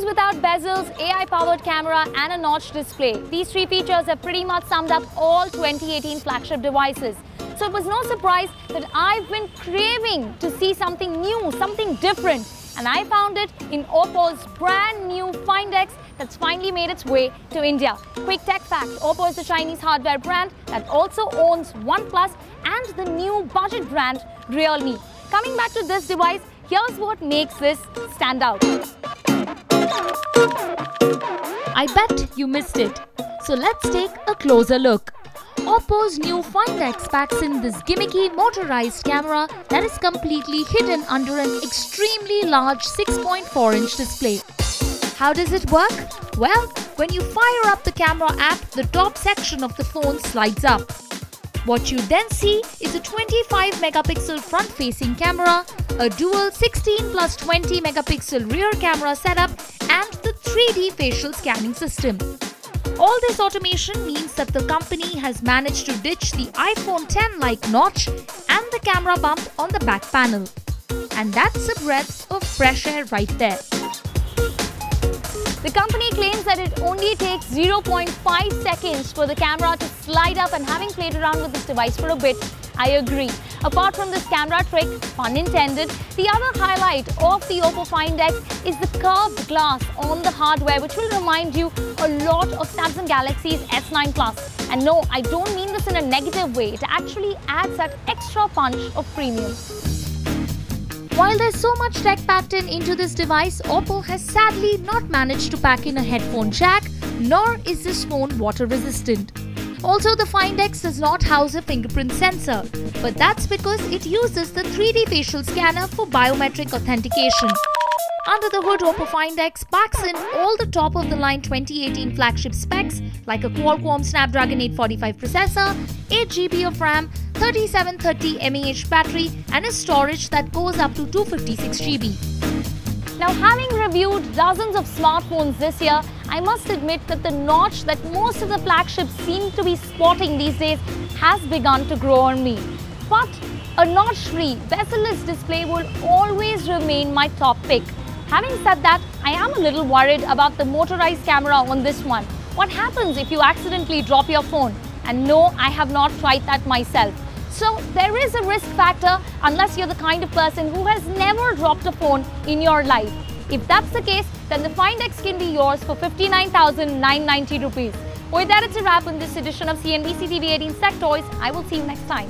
Comes without bezels, AI-powered camera and a notch display. These three features have pretty much summed up all 2018 flagship devices. So it was no surprise that I've been craving to see something new, something different. And I found it in Oppo's brand new Find X that's finally made its way to India. Quick tech fact, Oppo is the Chinese hardware brand that also owns OnePlus and the new budget brand Realme. Coming back to this device, here's what makes this stand out. I bet you missed it. So let's take a closer look. Oppo's new Find X packs in this gimmicky motorized camera that is completely hidden under an extremely large 6.4-inch display. How does it work? Well, when you fire up the camera app, the top section of the phone slides up. What you then see is a 25 megapixel front-facing camera, a dual 16 plus 20 megapixel rear camera setup, and the 3D facial scanning system. All this automation means that the company has managed to ditch the iPhone X-like notch and the camera bump on the back panel. And that's a breath of fresh air right there. The company claims that it only takes 0.5 seconds for the camera to slide up, and having played around with this device for a bit, I agree. Apart from this camera trick, pun intended, the other highlight of the Oppo Find X is the curved glass on the hardware, which will remind you a lot of Samsung Galaxy's S9 Plus. And no, I don't mean this in a negative way. It actually adds that extra punch of premium. While there's so much tech packed into this device, Oppo has sadly not managed to pack in a headphone jack, nor is this phone water resistant. Also, the Find X does not house a fingerprint sensor, but that's because it uses the 3D facial scanner for biometric authentication. Under the hood, Oppo Find X packs in all the top-of-the-line 2018 flagship specs like a Qualcomm Snapdragon 845 processor, 8 GB of RAM, 3730 mAh battery, and a storage that goes up to 256 GB. Now, having reviewed dozens of smartphones this year, I must admit that the notch that most of the flagships seem to be sporting these days has begun to grow on me. But a notch-free, bezel-less display will always remain my top pick. Having said that, I am a little worried about the motorized camera on this one. What happens if you accidentally drop your phone? And no, I have not tried that myself. So there is a risk factor unless you're the kind of person who has never dropped a phone in your life. If that's the case, then the Find X can be yours for 59,990 rupees. With that, it's a wrap on this edition of CNBC TV18's Tech Toyz. I will see you next time.